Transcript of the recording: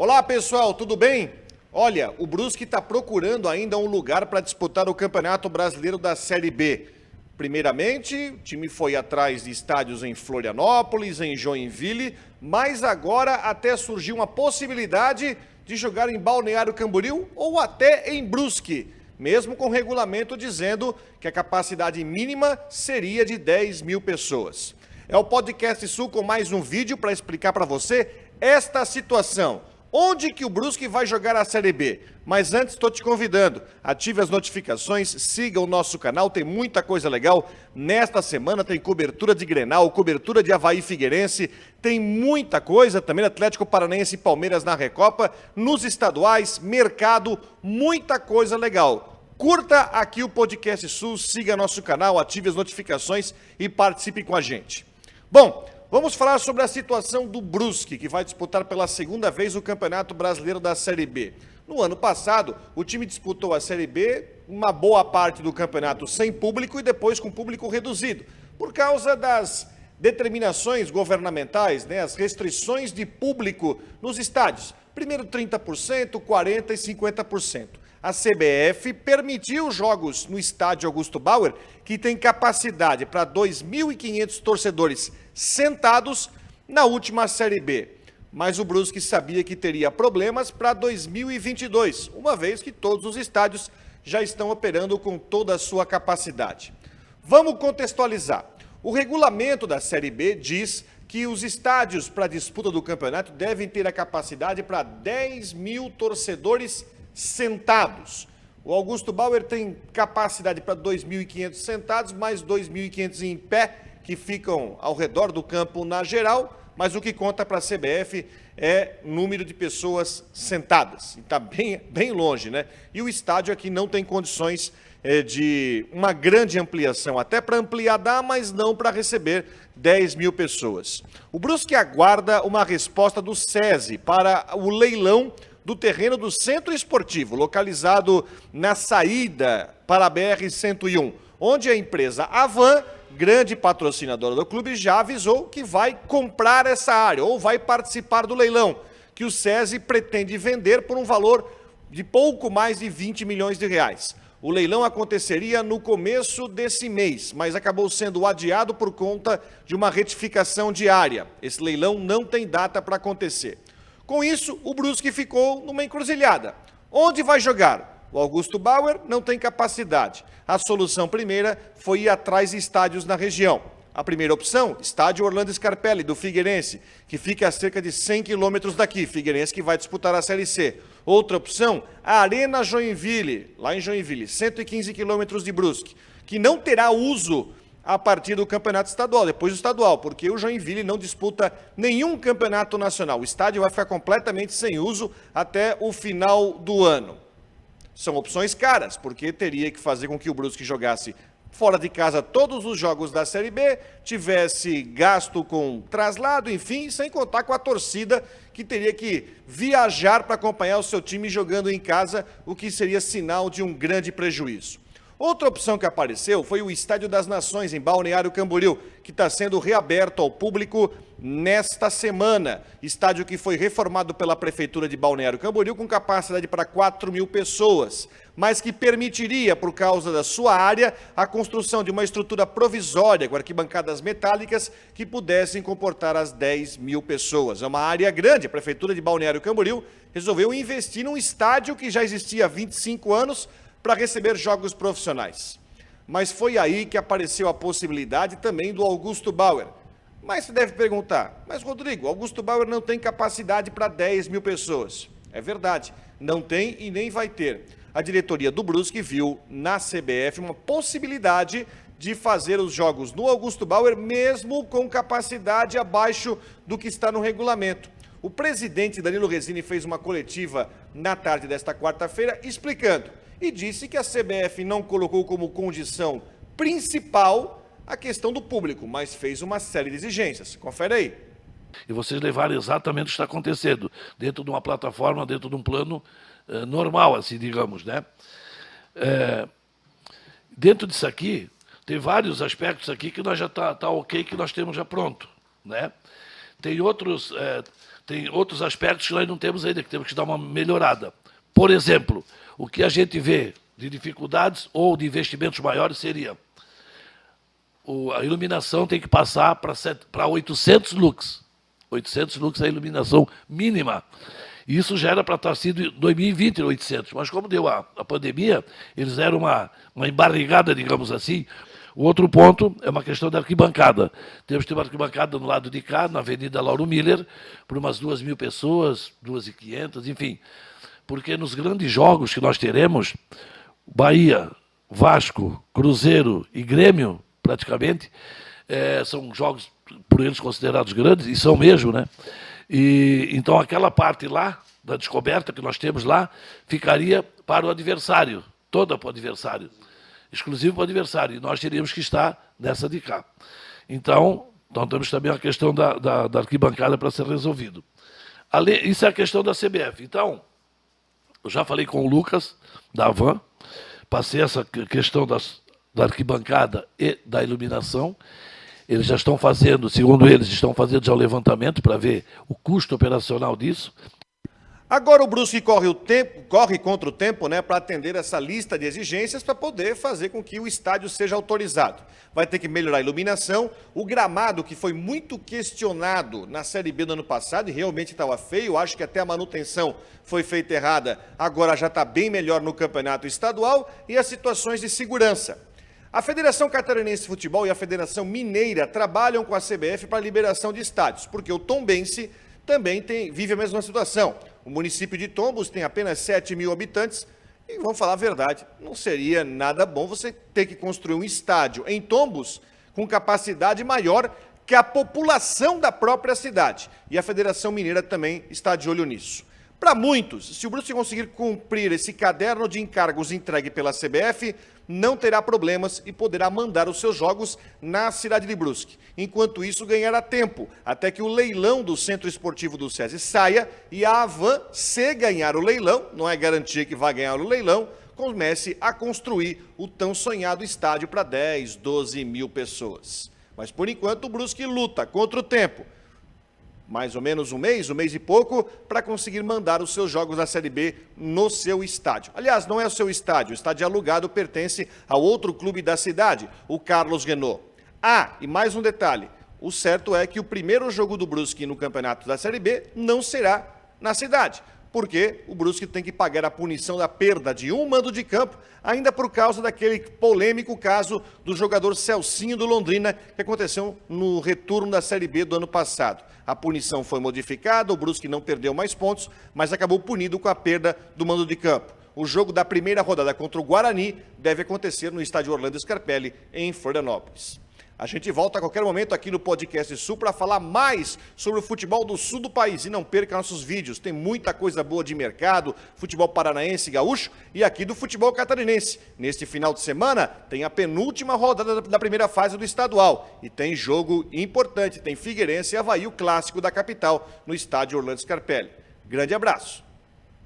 Olá pessoal, tudo bem? Olha, o Brusque está procurando ainda um lugar para disputar o Campeonato Brasileiro da Série B. Primeiramente, o time foi atrás de estádios em Florianópolis, em Joinville, mas agora até surgiu uma possibilidade de jogar em Balneário Camboriú ou até em Brusque, mesmo com o regulamento dizendo que a capacidade mínima seria de 10 mil pessoas. É o Podcast Sul com mais um vídeo para explicar para você esta situação. Onde que o Brusque vai jogar a Série B? Mas antes estou te convidando, ative as notificações, siga o nosso canal, tem muita coisa legal. Nesta semana tem cobertura de Grenal, cobertura de Avaí Figueirense, tem muita coisa também, Atlético Paranaense e Palmeiras na Recopa, nos estaduais, mercado, muita coisa legal. Curta aqui o Podcast Sul, siga nosso canal, ative as notificações e participe com a gente. Bom, vamos falar sobre a situação do Brusque, que vai disputar pela segunda vez o Campeonato Brasileiro da Série B. No ano passado, o time disputou a Série B, uma boa parte do campeonato sem público e depois com público reduzido, por causa das determinações governamentais, as restrições de público nos estádios. Primeiro 30%, 40% e 50%. A CBF permitiu jogos no estádio Augusto Bauer, que tem capacidade para 2.500 torcedores sentados na última Série B. Mas o Brusque sabia que teria problemas para 2022, uma vez que todos os estádios já estão operando com toda a sua capacidade. Vamos contextualizar. O regulamento da Série B diz que os estádios para a disputa do campeonato devem ter a capacidade para 10 mil torcedores sentados. O Augusto Bauer tem capacidade para 2.500 sentados, mais 2.500 em pé, que ficam ao redor do campo na geral, mas o que conta para a CBF é número de pessoas sentadas. Está bem longe, E o estádio aqui não tem condições de uma grande ampliação, até para ampliar dá, mas não para receber 10 mil pessoas. O Brusque aguarda uma resposta do SESI para o leilão do terreno do Centro Esportivo, localizado na saída para a BR-101, onde a empresa Avan, grande patrocinadora do clube, já avisou que vai comprar essa área, ou vai participar do leilão, que o SESI pretende vender por um valor de pouco mais de 20 milhões de reais. O leilão aconteceria no começo desse mês, mas acabou sendo adiado por conta de uma retificação de área. Esse leilão não tem data para acontecer. Com isso, o Brusque ficou numa encruzilhada. Onde vai jogar? O Augusto Bauer não tem capacidade. A solução primeira foi ir atrás de estádios na região. A primeira opção, estádio Orlando Scarpelli, do Figueirense, que fica a cerca de 100 quilômetros daqui, Figueirense que vai disputar a Série C. Outra opção, a Arena Joinville, lá em Joinville, 115 quilômetros de Brusque, que não terá uso a partir do campeonato estadual, depois do estadual, porque o Joinville não disputa nenhum campeonato nacional. O estádio vai ficar completamente sem uso até o final do ano. São opções caras, porque teria que fazer com que o Brusque jogasse fora de casa todos os jogos da Série B, tivesse gasto com traslado, enfim, sem contar com a torcida que teria que viajar para acompanhar o seu time jogando em casa, o que seria sinal de um grande prejuízo. Outra opção que apareceu foi o Estádio das Nações, em Balneário Camboriú, que está sendo reaberto ao público nesta semana. Estádio que foi reformado pela Prefeitura de Balneário Camboriú com capacidade para 4 mil pessoas, mas que permitiria, por causa da sua área, a construção de uma estrutura provisória com arquibancadas metálicas que pudessem comportar as 10 mil pessoas. É uma área grande, a Prefeitura de Balneário Camboriú resolveu investir num estádio que já existia há 25 anos, para receber jogos profissionais. Mas foi aí que apareceu a possibilidade também do Augusto Bauer. Mas você deve perguntar, mas Rodrigo, Augusto Bauer não tem capacidade para 10 mil pessoas. É verdade, não tem e nem vai ter. A diretoria do Brusque viu na CBF uma possibilidade de fazer os jogos no Augusto Bauer, mesmo com capacidade abaixo do que está no regulamento. O presidente Danilo Resini fez uma coletiva na tarde desta quarta-feira explicando e disse que a CBF não colocou como condição principal a questão do público, mas fez uma série de exigências. Confere aí. E vocês levaram exatamente o que está acontecendo, dentro de uma plataforma, dentro de um plano normal, assim, digamos, dentro disso aqui, tem vários aspectos aqui que nós já tá ok, que nós temos já pronto, Tem outros tem outros aspectos que nós não temos ainda, que temos que dar uma melhorada. Por exemplo, o que a gente vê de dificuldades ou de investimentos maiores seria a iluminação tem que passar para 800 lux. 800 lux é a iluminação mínima. Isso já era para estar sido em 2020 800, mas como deu a pandemia, eles deram uma embarrigada, digamos assim. O outro ponto é uma questão da arquibancada. Temos que ter uma arquibancada no lado de cá, na Avenida Lauro Miller, por umas 2.000 pessoas, 2.500, enfim. Porque nos grandes jogos que nós teremos, Bahia, Vasco, Cruzeiro e Grêmio, praticamente, são jogos por eles considerados grandes, e são mesmo, né? E, então aquela parte lá, da descoberta que nós temos lá, ficaria para o adversário, toda para o adversário, exclusivo para o adversário, e nós teríamos que estar nessa de cá. Então temos também a questão da arquibancada para ser resolvido. Isso é a questão da CBF. Então, eu já falei com o Lucas, da Avan, passei essa questão da arquibancada e da iluminação. Eles já estão fazendo, segundo eles, estão fazendo já o levantamento para ver o custo operacional disso. Agora o Brusque corre contra o tempo, né, para atender essa lista de exigências para poder fazer com que o estádio seja autorizado. Vai ter que melhorar a iluminação, o gramado que foi muito questionado na Série B do ano passado e realmente estava feio, acho que até a manutenção foi feita errada, agora já está bem melhor no campeonato estadual, e as situações de segurança. A Federação Catarinense de Futebol e a Federação Mineira trabalham com a CBF para a liberação de estádios, porque o Tombense também vive a mesma situação. O município de Tombos tem apenas 7.000 habitantes e, vamos falar a verdade, não seria nada bom você ter que construir um estádio em Tombos com capacidade maior que a população da própria cidade. E a Federação Mineira também está de olho nisso. Para muitos, se o Brusque conseguir cumprir esse caderno de encargos entregue pela CBF, não terá problemas e poderá mandar os seus jogos na cidade de Brusque. Enquanto isso, ganhará tempo, até que o leilão do Centro Esportivo do SESI saia e a Avan, se ganhar o leilão, não é garantia que vai ganhar o leilão, comece a construir o tão sonhado estádio para 10, 12 mil pessoas. Mas, por enquanto, o Brusque luta contra o tempo. Mais ou menos um mês e pouco, para conseguir mandar os seus jogos da Série B no seu estádio. Aliás, não é o seu estádio, o estádio alugado pertence a outro clube da cidade, o Carlos Renault. Ah, e mais um detalhe, o certo é que o primeiro jogo do Brusque no campeonato da Série B não será na cidade, porque o Brusque tem que pagar a punição da perda de um mando de campo, ainda por causa daquele polêmico caso do jogador Celcinho do Londrina, que aconteceu no retorno da Série B do ano passado. A punição foi modificada, o Brusque não perdeu mais pontos, mas acabou punido com a perda do mando de campo. O jogo da primeira rodada contra o Guarani deve acontecer no estádio Orlando Scarpelli, em Florianópolis. A gente volta a qualquer momento aqui no Podcast Sul para falar mais sobre o futebol do sul do país. E não perca nossos vídeos, tem muita coisa boa de mercado, futebol paranaense, gaúcho e aqui do futebol catarinense. Neste final de semana tem a penúltima rodada da primeira fase do estadual. E tem jogo importante, tem Figueirense e Avaí, o clássico da capital, no estádio Orlando Scarpelli. Grande abraço.